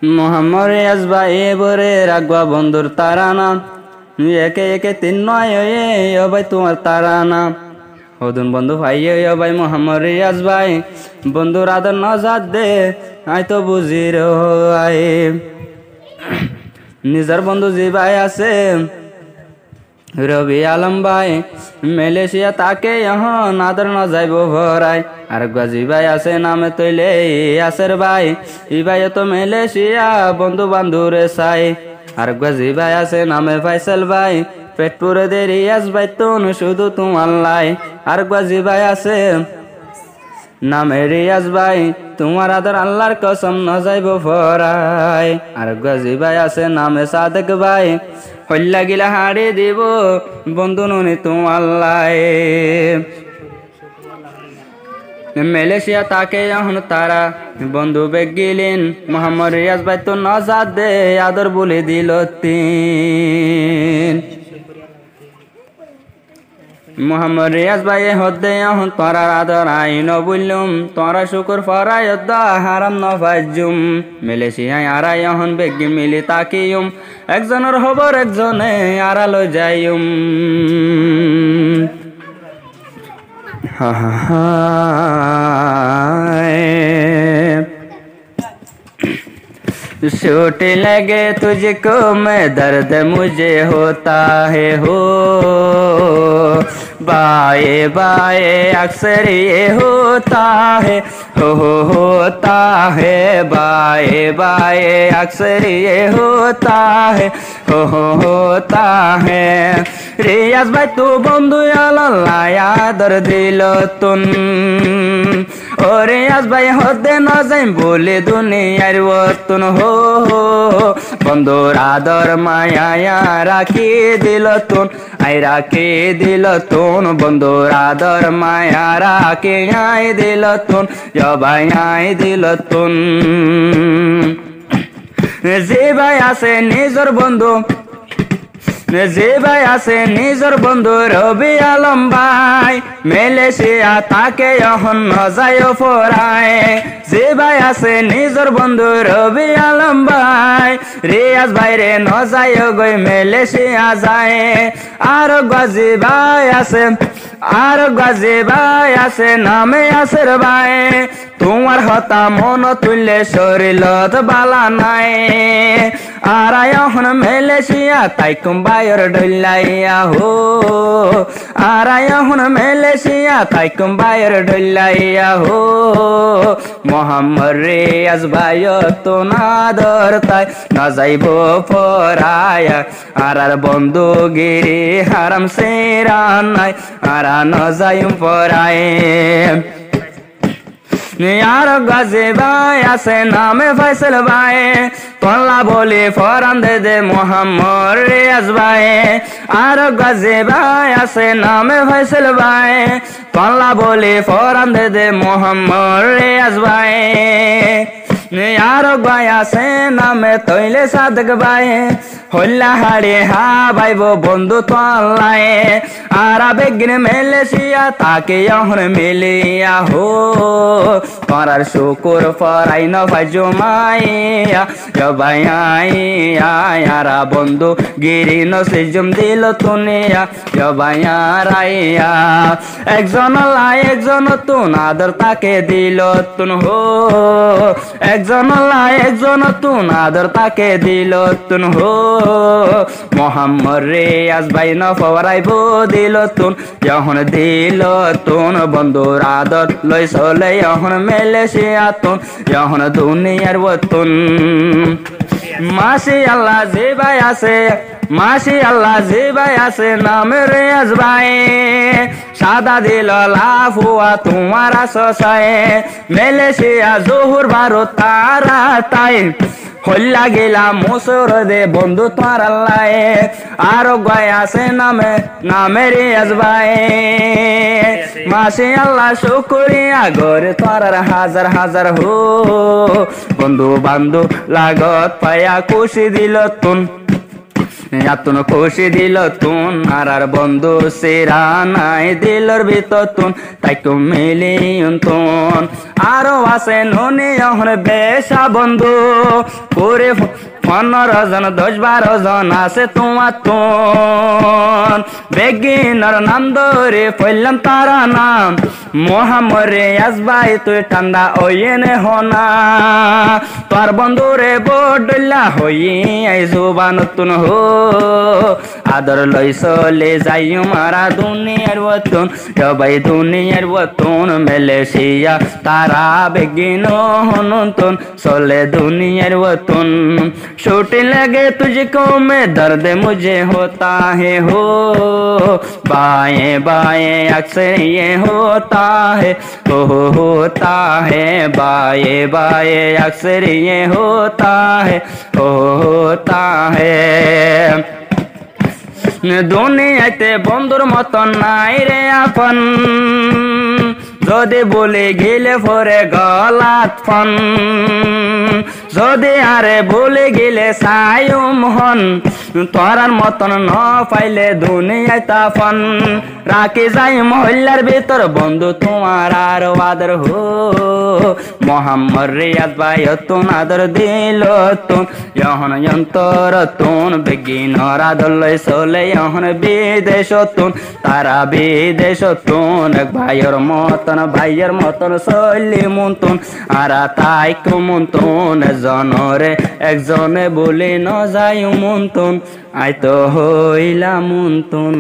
মোহাম্মদ রিয়াজ ভাই বরে রাখবা বন্ধুর তারানা একে একে তিন নয় ও ভাই তোমার তারানা হদুন বন্ধু ভাই ও ভাই মোহাম্মদ রিয়াজ ভাই বন্ধুর আদর নজার দে আই তো বুঝি আই নিজের বন্ধু জি ভাই আছে রবি আলম ভাই মালয়েশিয়া তাকে এখন আদর ন যাইব ভরাই আর গাজী ভাই আছে নামে তৈলে আসের ভাই ই ভাই তো মালয়েশিয়া বন্ধু বান্ধুরে চাই আর গাজী ভাই আছে নামে ফাইসাল ভাই পেটপুরে দে রিয়াজ ভাই তো শুধু তোমার লাই আর গাজী ভাই আছে নামে রিয়াজ ভাই তোমার আদর আল্লাহর কসম ন যাইব ভরাই আর গাজী ভাই আছে নামে সাদেক ভাই হল্লা গিলা হাড়ি দিব বন্ধু নুনি তোমার লাই মালয়েশিয়া তাকে এখন তারা বন্ধু বেগ গিলেন মোহাম্মদ রিয়াজ ভাই তো নজার দে আদর বলে দিল তিন মোহাম্মদ রিয়াজ ভাই হদ্দে এখন তোরা আদর আইন বললুম তোরা শুকুর ফরাই হারাম ন ফাজুম মালয়েশিয়ায় আরাই এখন বেগ মিলি তাকিয়ুম একজনের খবর একজনে আড়ালো যাইম चोट लगे तुझको मैं दर्द मुझे होता है हो बाए बाए अक्सर ये होता है होता है बाए बाए अक्सर ये होता है होता है रियाज भाई तू बंधु अल्लाह यादर दिल तुन ও রিয়াজ ভাই হতে ন যাই বলে দুনিয়ার বর্তন হো বন্ধুর আদর মায়া রাখি দিল তুন আই রাখি দিল তুন বন্ধুর আদর মায়া রাখি আই দিল তুন জবাই আই দিল তুন যে ভাই আছে নিজর বন্ধু যে ভাই আছে নিজর বন্ধু রবি আলম ভাই মালয়েশিয়া তাকে এখন ন যায় ফরায় যে ভাই আছে নিজর বন্ধু রবি আলম ভাই রিয়াজ ভাই রে ন যায় গই মালয়েশিয়া যায় আর গাজী ভাই আছে নামে আসের ভাই তোমার হতা মন তুললে শরীলত বালা নাই আর এখন মালয়েশিয়া তাই কুম্বাইর ডলাইয়া হো আর এখন মালয়েশিয়া তাই কুম্বাইর ডলাইয়া হো মোহাম্মদ রিয়াজ ভাই তো নাদর তাই না যাইব পরায়া আর বন্ধু গিরি হারাম সেরা নাই আর ন যাইম পরায় यार गाजी भाई आसे नामे फैसल भाई तोला बोली फौरन दे दे मोहम्मद रियाज भाई आर गाजी भाई आसे नामे फैसल भाई तोला बोली फौरन दे दे मोहम्मद रियाज भाई यार गाया से नामे तैले सादक भाई হল্লা হাড়ে হা ভাইব বন্ধু তোলাই আর বেগিন মালয়েশিয়া তাকে এখন মিলিয়া হো তোরার শুকুর ফরাই ন ফাজো মাইয়া জবাই আরা বন্ধু গিরি ন সিজুম দিল তুনিয়া জবাই আরাইয়া একজন লাই একজন তুন আদর তাকে দিল তুন হো একজন লাই একজন তুন আদর তাকে দিল তুন হো মোহাম্মদ রিয়াজ ভাই ন ফরাইব দিল তুন যখন দিল তুন বন্ধুর আদর লই চলে এখন মালয়েশিয়া তুন যখন দুনিয়ার বতুন মাসি আল্লাহ যে ভাই আছে মাসি আল্লাহ যে ভাই আছে নামে রিয়াজ ভাই সাদা দিল লাফুয়া তোমার সসায় মালয়েশিয়া জোহর বারো তারা তাই হল্লা গেলা মুসর দে বন্ধু তোর আল্লাহ আর গায় আছে নামে রিয়াজ ভাই মাসি আল্লাহ শুকরিয়া গরে তোর হাজার হাজার হো বন্ধু বান্ধব লাগত পায়া খুশি দিল তুন এতন খুশি দিল তুন আর বন্ধু সেরা নাই দিলর ভিতর তুন তাই তো মিলিয়ন তুন আরো আছে নুনি এখন বেশা বন্ধু করে 15 জন 10-12 জন আছে তোমার তুন বেগিনার নাম ধরে ফেললাম তারা নাম মোহাম্মদ রিয়াজ ভাই তুই ঠান্ডা ওইনে হনা তোর বন্ধু রে বডলা হই আই জুবান তুন হো আদর লই চলে যাই মারা দুনিয়ার বতন সবাই দুনিয়ার বতন মালয়েশিয়া তারা বেগিন হনতন চলে দুনিয়ার বতন छोटी लगे तुझको में दर्द मुझे होता है हो बाएं बाएं अक्सर ये होता है होता है बाएं बाएं अक्सर ये होता है होता है দুনিয়াতে বন্ধুর মতন নাই রে আপন যদি বলে গেলে পরে গলাত ফন যদি আরে বলে গেলে সায়ুম হন তোরার মতন ন পাইলে দুনিয়ায় তাফন রাখে যাই মহল্লার ভিতর বন্ধু তোমার আর আদর হো মোহাম্মদ রিয়াজ ভাই তুন আদর দিল তুন যখন যন্তর তুন বেগিনর আদর লই চলে যখন বিদেশ তুন তারা বিদেশ তুন এক ভাইয়ের মতন চলি মুন আর তাই কুমুন তুন জনরে একজনে বলে ন যাই মুন তুন আই তো হইলা মুন তুন।